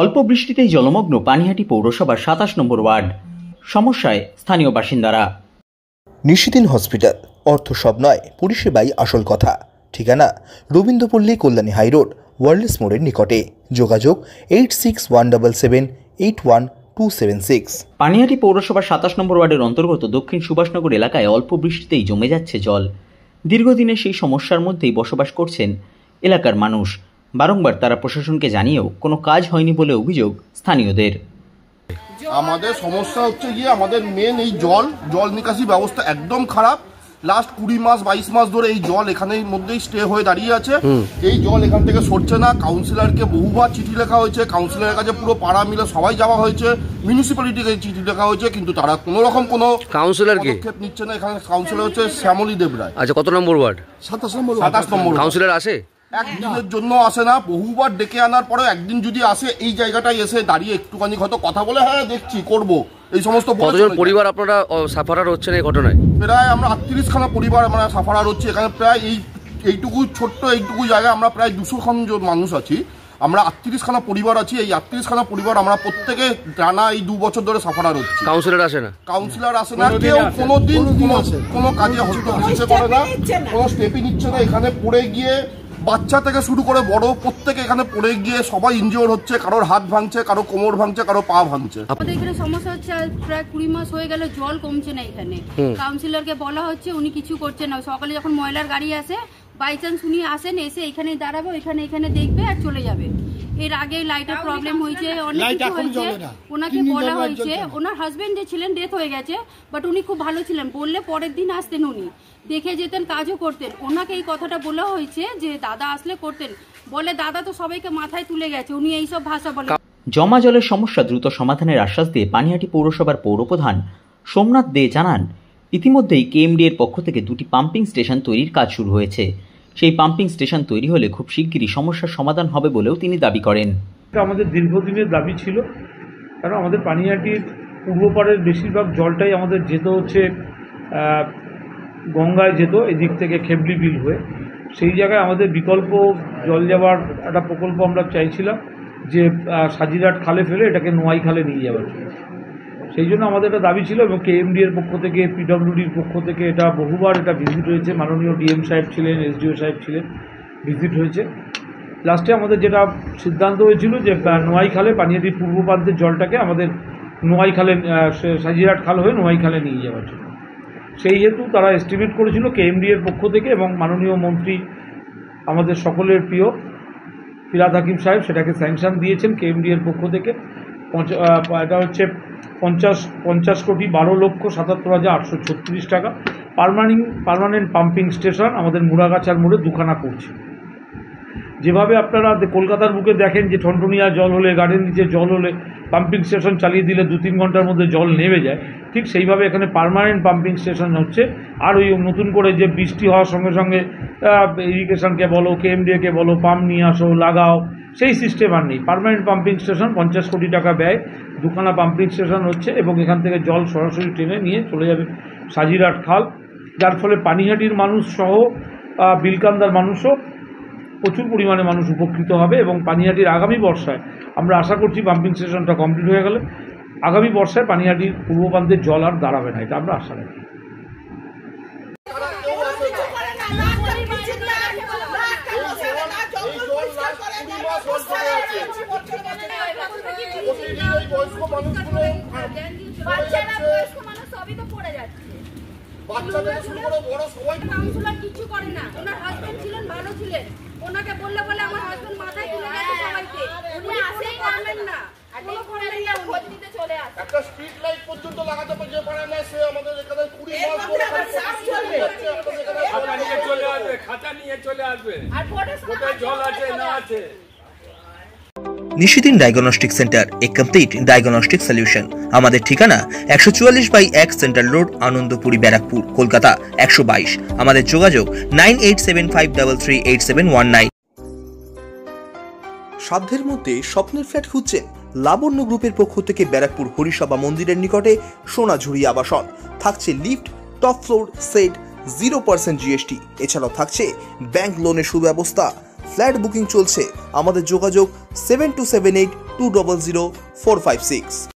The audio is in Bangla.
অল্প বৃষ্টিতেই জলমগ্ন পানিহাটি পৌরসভার ২৭ নম্বর ওয়ার্ড। সমস্যায় স্থানীয় বাসিন্দারা। নিশিদিন হসপিটাল, অর্থ সব নয়, পরিষেবাই আসল কথা। ঠিকানা রবীন্দ্রপল্লী, কল্যাণী হাইরোড, ওয়ার্ল্ডস মোড়ের নিকটে। যোগাযোগ 8617781276। পানিহাটি পৌরসভার ২৭ নম্বর ওয়ার্ডের অন্তর্গত দক্ষিণ সুভাষনগর এলাকায় অল্প বৃষ্টিতেই জমে যাচ্ছে জল। দীর্ঘদিনের সেই সমস্যার মধ্যেই বসবাস করছেন এলাকার মানুষ। বারংবার তারা প্রশাসনকে জানিয়েও কোনো কাজ হয়নি বলে অভিযোগ স্থানীয়দের। আমাদের সমস্যা হচ্ছে গিয়ে আমাদের মেন এই জল নিকাশি ব্যবস্থা একদম খারাপ। লাস্ট 20 মাস 22 মাস ধরে এই জল এখানের মধ্যেই স্টে হয়ে দাঁড়িয়ে আছে। এই জল এখান থেকে সরছে না। কাউন্সিলরকে বহুবার চিঠি লেখা হয়েছে, কাউন্সিলরের কাছে পুরো পাড়া মিলে সবাই যাওয়া হয়েছে, মিউনিসিপ্যালিটিকে চিঠি লেখা হয়েছে, কিন্তু তারা কোনো রকম কোনো পদক্ষেপ নিচ্ছে না। এখানে কাউন্সিলর হচ্ছে শ্যামলী দেবরায়। আচ্ছা, কত নম্বর ওয়ার্ড? ২৭ নম্বর। কাউন্সিলর আসে? একদিনের জন্য আসে না, বহুবার ডেকে আনার পরে একদিন যদি আসে এই জায়গাটায় এসে দাঁড়িয়ে একটুখানি হয়তো কথা বলে হ্যাঁ দেখছি করব, এই সমস্ত। কতজন পরিবার আপনারা সাফারার হচ্ছেন এই ঘটনায়? প্রায় আমরা 38খানা পরিবার আমরা সাফারার হচ্ছে এখানে। প্রায় এইটুকু ছোট্ট এইটুকু জায়গায় আমরা প্রায় 200খান মানুষ আছি। আমরা 38খানা পরিবার আছি। এই 38খানা পরিবার আমরা প্রত্যেকে টানা এই 2 বছর ধরে সাফারার হচ্ছে। কাউন্সিলর আসে না? কাউন্সিলর আসে না, কেউ কোনোদিন কোনো কাজে হস্তক্ষেপ করে না, কোনো স্টেপই নিচ্ছে না। এখানে পড়ে গিয়ে বাচ্চা থেকে শুরু করে বড় প্রত্যেকে এখানে পড়ে গিয়ে সবাই ইনজিওর হচ্ছে। কারোর হাত ভাঙছে, কারো কোমর ভাঙছে, কারো পা ভাঙছে। আমাদের এখানে সমস্যা হচ্ছে প্রায় 20 মাস হয়ে গেল, জল কমছে না এখানে। কাউন্সিলরকে বলা হচ্ছে, উনি কিছু করছেন না। সকালে যখন ময়লার গাড়ি আসে, বাই চান্স উনি আসেন, এসে এখানে দাঁড়াবে, এখানে দেখবে আর চলে যাবে। এর আগে লাইটের প্রবলেম হয়েছে, অনেক কিছু হয়েছে। ওনাকে বলা হয়েছে, ওনার হাজবেন্ড যে ছিলেন ডেথ হয়ে গেছে, বাট উনি খুব ভালো ছিলেন, বললে পরের দিন আসতেন, উনি দেখে যেতেন, কাজও করতেন। ওনাকে এই কথাটা বলা হয়েছে যে দাদা আসলে করতেন, বলে দাদা তো সবাইকে মাথায় তুলে গেছে, উনি এইসব ভাষা বলে। জমা জলের সমস্যা দ্রুত সমাধানের আশ্বাস দিয়ে পানিহাটি পৌরসভার পৌরপ্রধান সোমনাথ দে জানান, ইতিমধ্যেই কেএমডি এর পক্ষ থেকে 2টি পাম্পিং স্টেশন তৈরির কাজ শুরু হয়েছে। সেই পাম্পিং স্টেশন তৈরি হলে খুব শিগগিরই সমস্যার সমাধান হবে বলেও তিনি দাবি করেন। এটা আমাদের দীর্ঘদিনের দাবি ছিল, কারণ আমাদের পানিহাটির পূর্ব পাড়ের বেশিরভাগ জলটাই আমাদের যেত হচ্ছে গঙ্গায় যেত, এদিক থেকে খেবলি বিল হয়ে। সেই জায়গায় আমাদের বিকল্প জল যাওয়ার একটা প্রকল্প আমরা চাইছিলাম, যে সাজিরহাট খালে ফেলে এটাকে নোয়াই খালে নিয়ে যাওয়ার জন্য। সেই জন্য আমাদের একটা দাবি ছিল, এবং কেএমডি এর পক্ষ থেকে, পিডব্লিউডির পক্ষ থেকে এটা বহুবার এটা ভিজিট হয়েছে। মাননীয় ডিএম সাহেব ছিলেন, এসডিও সাহেব ছিলেন, ভিজিট হয়েছে। লাস্টে আমাদের যেটা সিদ্ধান্ত হয়েছিল যে নোয়াই খালে, পানিহাটির পূর্ব প্রান্তের জলটাকে আমাদের নোয়াই খালে, সাজিরহাট খাল হয়ে নোয়াই খালে নিয়ে যাওয়ার জন্য। সেই হেতু তারা এস্টিমেট করেছিল কেএমডি এর পক্ষ থেকে, এবং মাননীয় মন্ত্রী আমাদের সকলের প্রিয় ফিরহাদ হাকিম সাহেব সেটাকে স্যাংশন দিয়েছেন কেএমডি এর পক্ষ থেকে। এটা হচ্ছে 50,12,77,836 টাকা। পার্মানেন্ট পাম্পিং স্টেশন আমাদের মুড়াগাছার মোড়ে 2খানা করছে। যেভাবে আপনারা কলকাতার বুকে দেখেন যে ঠনঠনিয়া জল হলে, গার্ডেন নিচে জল হলে পাম্পিং স্টেশন চালিয়ে দিলে 2-3 ঘন্টার মধ্যে জল নেমে যায়, ঠিক সেইভাবে এখানে পার্মানেন্ট পাম্পিং স্টেশন হচ্ছে। আর ওই নতুন করে যে বৃষ্টি হওয়ার সঙ্গে সঙ্গে ইরিগেশনকে বলো, কেএমডিএকে বলো, পাম্প নিয়ে আসো, লাগাও, সেই সিস্টেম আর নেই। পার্মানেন্ট পাম্পিং স্টেশন 50 কোটি টাকা ব্যয়, 2খানা পাম্পিং স্টেশন হচ্ছে, এবং এখান থেকে জল সরাসরি ট্রেনে নিয়ে চলে যাবে সাজিরহাট খাল। যার ফলে পানিহাটির মানুষ সহ বিলকান্দার মানুষও প্রচুর পরিমাণে মানুষ উপকৃত হবে। এবং পানিহাটির আগামী বর্ষায় আমরা আশা করছি পাম্পিং স্টেশনটা কমপ্লিট হয়ে গেলে আগামী বর্ষায় পানিহাটির পূর্ব প্রান্তের জল আর দাঁড়াবে না, এটা আমরা আশা রাখি। কিছু করে না, ওনার হাজবেন্ড ছিলেন, ভালো ছিলেন, ওনাকে বললে বলে আমার হাজবেন্ড মাথায় তুলে গেছে সবাইকে, উনি আসেই করবেন না, কোনো করেন না, খোঁজ নিতে চলে আসে। একটা স্ট্রিট লাইট পর্যন্ত লাগাতে যে পারে না, সে আমাদের এখানে 20 মাস ধরে খাতা নিয়ে চলে আসবে, খাতা নিয়ে চলে আসবে, আর কোথায় জল আছে না আছে। নিশিদিন ডায়াগনস্টিক সেন্টার, এ কমপ্লিট ডায়াগনস্টিক সলিউশন। আমাদের ঠিকানা 144/1 সেন্ট্রাল রোড, আনন্দপুরি, ব্যারাকপুর, কলকাতা 122। আমাদের যোগাযোগ 9875338719। সাধ্যের মধ্যে স্বপ্নের ফ্ল্যাট খুঁজছেন? লাবণ্য গ্রুপের পক্ষ থেকে ব্যারাকপুর হরিসভা মন্দিরের নিকটে সোনাঝুরি আবাসন। থাকছে lift, top floor, set, 0% GST। এছাড়াও থাকছে ব্যাংক লোনের সুব্যবস্থা। ফ্ল্যাট বুকিং চলছে। আমাদের যোগাযোগ 7278 200456।